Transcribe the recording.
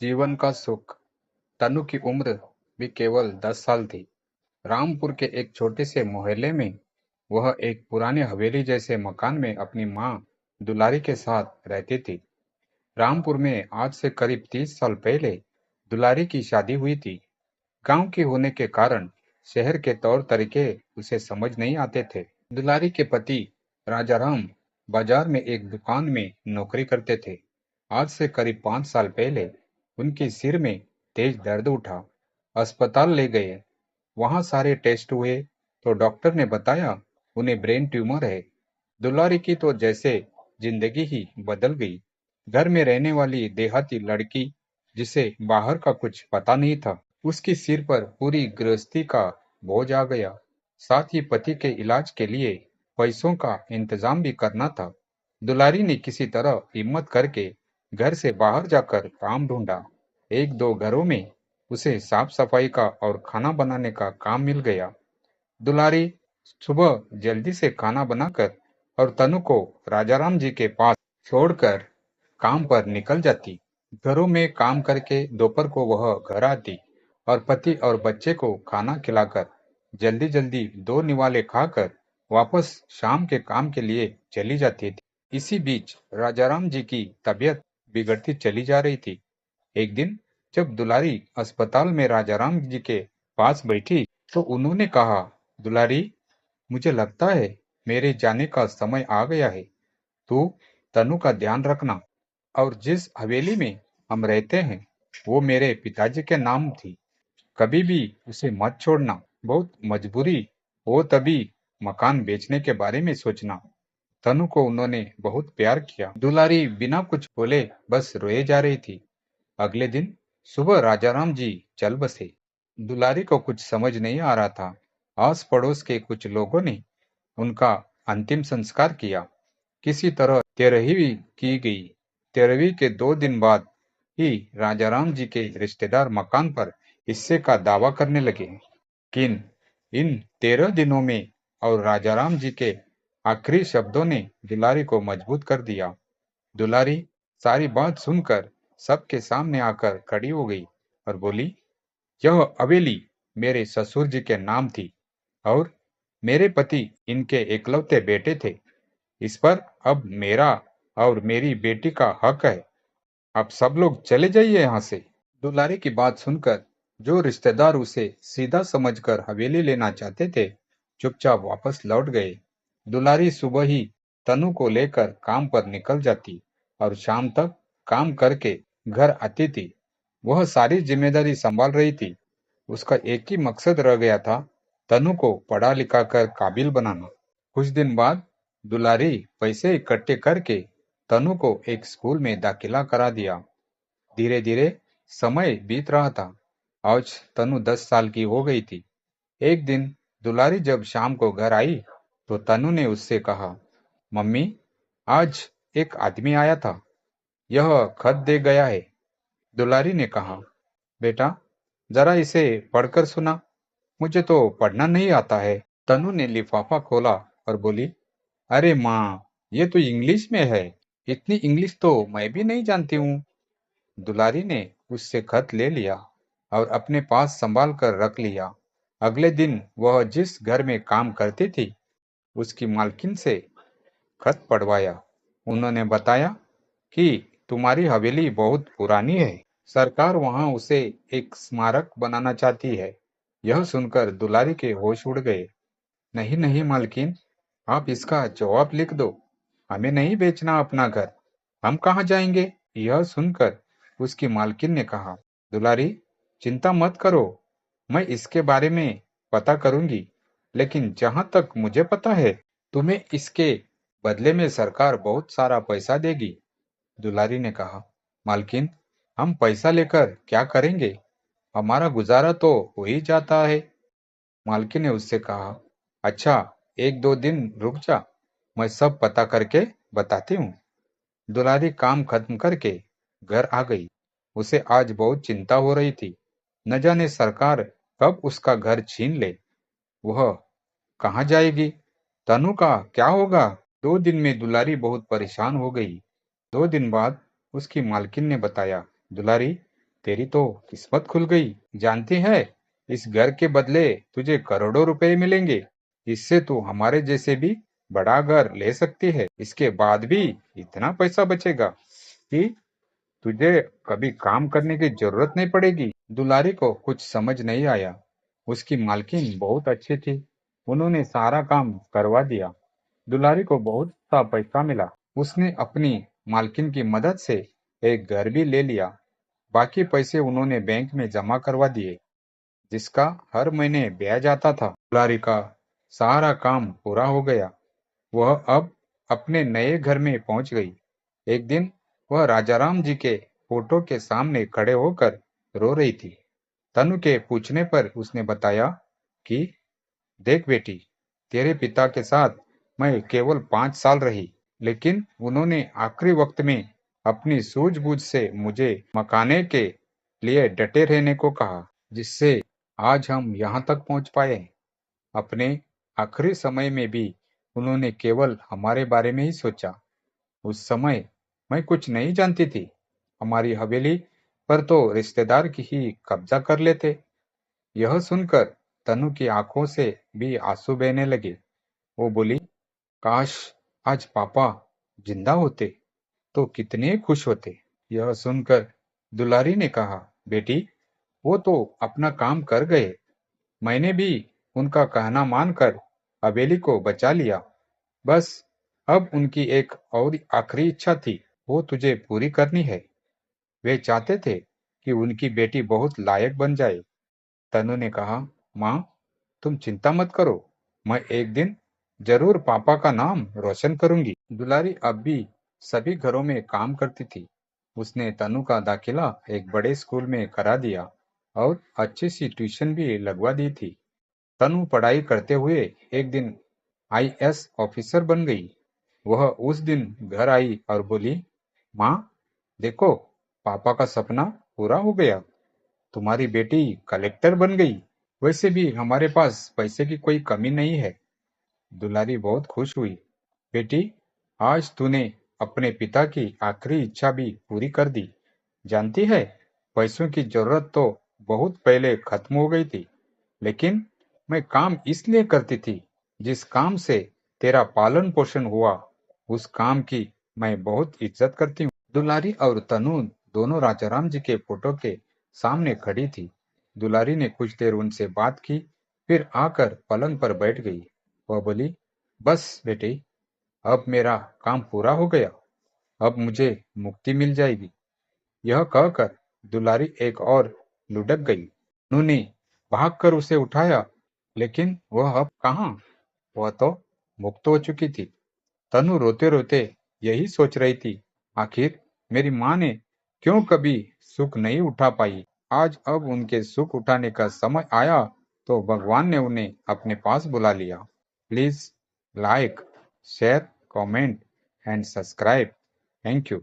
जीवन का सुख। तनु की उम्र भी केवल 10 साल थी। रामपुर के एक छोटे से मोहल्ले में वह एक पुरानी हवेली जैसे मकान में अपनी माँ दुलारी के साथ रहती थी। रामपुर में आज से करीब 30 साल पहले दुलारी की शादी हुई थी। गांव की होने के कारण शहर के तौर तरीके उसे समझ नहीं आते थे। दुलारी के पति राजाराम बाजार में एक दुकान में नौकरी करते थे। आज से करीब 5 साल पहले उनके सिर में तेज दर्द उठा। अस्पताल ले गए। वहां सारे टेस्ट हुए तो डॉक्टर ने बताया उन्हें ब्रेन ट्यूमर है। दुलारी की तो जैसे जिंदगी ही बदल गई। घर में रहने वाली देहाती लड़की जिसे बाहर का कुछ पता नहीं था, उसके सिर पर पूरी गृहस्थी का बोझ आ गया। साथ ही पति के इलाज के लिए पैसों का इंतजाम भी करना था। दुलारी ने किसी तरह हिम्मत करके घर से बाहर जाकर काम ढूंढा। एक दो घरों में उसे साफ सफाई का और खाना बनाने का काम मिल गया। दुलारी सुबह जल्दी से खाना बनाकर और तनु को राजाराम जी के पास छोड़कर काम पर निकल जाती। घरों में काम करके दोपहर को वह घर आती और पति और बच्चे को खाना खिलाकर जल्दी जल्दी दो निवाले खाकर वापस शाम के काम के लिए चली जाती थी। इसी बीच राजाराम जी की तबीयत बिगड़ती चली जा रही थी। एक दिन जब दुलारी अस्पताल में राजाराम जी के पास बैठी तो उन्होंने कहा, दुलारी, मुझे लगता है मेरे जाने का समय आ गया है। तू तनु का ध्यान रखना और जिस हवेली में हम रहते हैं वो मेरे पिताजी के नाम थी। कभी भी उसे मत छोड़ना। बहुत मजबूरी हो तभी मकान बेचने के बारे में सोचना। तनु को उन्होंने बहुत प्यार किया। दुलारी बिना कुछ बोले बस रोए जा रही थी। अगले दिन सुबह राजाराम जी चल बसे। दुलारी को कुछ समझ नहीं आ रहा था। आस पड़ोस के कुछ लोगों ने उनका अंतिम संस्कार किया। किसी तरह तेरहवीं की गई। 13वीं के 2 दिन बाद ही राजाराम जी के रिश्तेदार मकान पर हिस्से का दावा करने लगे। किन इन 13 दिनों में और राजाराम जी के आखिरी शब्दों ने दुलारी को मजबूत कर दिया। दुलारी सारी बात सुनकर सबके सामने आकर खड़ी हो गई और बोली, यह हवेली मेरे ससुर जी के नाम थी और मेरे पति इनके इकलौते बेटे थे। इस पर अब मेरा और मेरी बेटी का हक है। अब सब लोग चले जाइए यहाँ से। दुलारी की बात सुनकर जो रिश्तेदार उसे सीधा समझकर हवेली लेना चाहते थे, चुपचाप वापस लौट गए। दुलारी सुबह ही तनु को लेकर काम पर निकल जाती और शाम तक काम करके घर आती थी। वह सारी जिम्मेदारी संभाल रही थी। उसका एक ही मकसद रह गया था, तनु को पढ़ा लिखा कर काबिल बनाना। कुछ दिन बाद दुलारी पैसे इकट्ठे करके तनु को एक स्कूल में दाखिला करा दिया। धीरे धीरे समय बीत रहा था। आज तनु 10 साल की हो गई थी। एक दिन दुलारी जब शाम को घर आई तो तनु ने उससे कहा, मम्मी, आज एक आदमी आया था, यह खत दे गया है। दुलारी ने कहा, बेटा, जरा इसे पढ़कर सुना, मुझे तो पढ़ना नहीं आता है। तनु ने लिफाफा खोला और बोली, अरे माँ, ये तो इंग्लिश में है। इतनी इंग्लिश तो मैं भी नहीं जानती हूँ। दुलारी ने उससे खत ले लिया और अपने पास संभाल कर रख लिया। अगले दिन वह जिस घर में काम करती थी उसकी मालकिन से खत पढ़वाया। उन्होंने बताया कि तुम्हारी हवेली बहुत पुरानी है, सरकार वहां उसे एक स्मारक बनाना चाहती है। यह सुनकर दुलारी के होश उड़ गए। नहीं नहीं मालकिन, आप इसका जवाब लिख दो। हमें नहीं बेचना अपना घर। हम कहाँ जाएंगे? यह सुनकर उसकी मालकिन ने कहा, दुलारी, चिंता मत करो, मैं इसके बारे में पता करूंगी। लेकिन जहां तक मुझे पता है, तुम्हें इसके बदले में सरकार बहुत सारा पैसा देगी। दुलारी ने कहा, मालकिन, हम पैसा लेकर क्या करेंगे? हमारा गुजारा तो हो ही जाता है। मालकिन ने उससे कहा, अच्छा, एक दो दिन रुक जा, मैं सब पता करके बताती हूँ। दुलारी काम खत्म करके घर आ गई। उसे आज बहुत चिंता हो रही थी। न जाने सरकार कब उसका घर छीन ले। वह कहाँ जाएगी? तनु का क्या होगा? 2 दिन में दुलारी बहुत परेशान हो गई। 2 दिन बाद उसकी मालकिन ने बताया, दुलारी, तेरी तो किस्मत खुल गई। जानती है, इस घर के बदले तुझे करोड़ों रुपए मिलेंगे। इससे तू हमारे जैसे भी बड़ा घर ले सकती है। इसके बाद भी इतना पैसा बचेगा कि तुझे कभी काम करने की जरूरत नहीं पड़ेगी। दुलारी को कुछ समझ नहीं आया। उसकी मालकिन बहुत अच्छी थी। उन्होंने सारा काम करवा दिया। दुलारी को बहुत सा पैसा मिला। उसने अपनी मालकिन की मदद से एक घर भी ले लिया। बाकी पैसे उन्होंने बैंक में जमा करवा दिए, जिसका हर महीने ब्याज आता था। दुलारी का सारा काम पूरा हो गया। वह अब अपने नए घर में पहुंच गई। एक दिन वह राजाराम जी के फोटो के सामने खड़े होकर रो रही थी। तनु के पूछने पर उसने बताया कि देख बेटी, तेरे पिता के साथ मैं केवल 5 साल रही, लेकिन उन्होंने आखिरी वक्त में अपनी सूझबूझ से मुझे मकाने के लिए डटे रहने को कहा, जिससे आज हम यहाँ तक पहुँच पाए। अपने आखिरी समय में भी उन्होंने केवल हमारे बारे में ही सोचा। उस समय मैं कुछ नहीं जानती थी। हमारी हवेली पर तो रिश्तेदार की ही कब्जा कर लेते। यह सुनकर तनु की आंखों से भी आंसू बहने लगे। वो बोली, काश आज पापा जिंदा होते तो कितने खुश होते। यह सुनकर दुलारी ने कहा, बेटी, वो तो अपना काम कर गए। मैंने भी उनका कहना मानकर हवेली को बचा लिया। बस अब उनकी एक और आखिरी इच्छा थी, वो तुझे पूरी करनी है। वे चाहते थे कि उनकी बेटी बहुत लायक बन जाए। तनु ने कहा, माँ, तुम चिंता मत करो। मैं एक दिन जरूर पापा का नाम रोशन करूंगी। दुलारी अब भी सभी घरों में काम करती थी। उसने तनु का दाखिला एक बड़े स्कूल में करा दिया और अच्छी सी ट्यूशन भी लगवा दी थी। तनु पढ़ाई करते हुए एक दिन आईएएस ऑफिसर बन गई। वह उस दिन घर आई और बोली, माँ, देखो, पापा का सपना पूरा हो गया। तुम्हारी बेटी कलेक्टर बन गई। वैसे भी हमारे पास पैसे की कोई कमी नहीं है। दुलारी बहुत खुश हुई। बेटी, आज तूने अपने पिता की आखिरी इच्छा भी पूरी कर दी। जानती है, पैसों की जरूरत तो बहुत पहले खत्म हो गई थी, लेकिन मैं काम इसलिए करती थी, जिस काम से तेरा पालन पोषण हुआ, उस काम की मैं बहुत इज्जत करती हूँ। दुलारी और तनु दोनों राजाराम जी के फोटो के सामने खड़ी थी। दुलारी ने कुछ देर उनसे बात की, फिर आकर पलंग पर बैठ गई। वह बोली, बस बेटी, अब मेरा काम पूरा हो गया। अब मुझे मुक्ति मिल जाएगी। यह कहकर दुलारी एक और लुढ़क गई। तनु ने भागकर उसे उठाया, लेकिन वह अब कहाँ, वह तो मुक्त हो चुकी थी। तनु रोते रोते यही सोच रही थी, आखिर मेरी माँ ने क्यों कभी सुख नहीं उठा पाई। आज अब उनके सुख उठाने का समय आया तो भगवान ने उन्हें अपने पास बुला लिया। Please like, share, comment and subscribe. Thank you.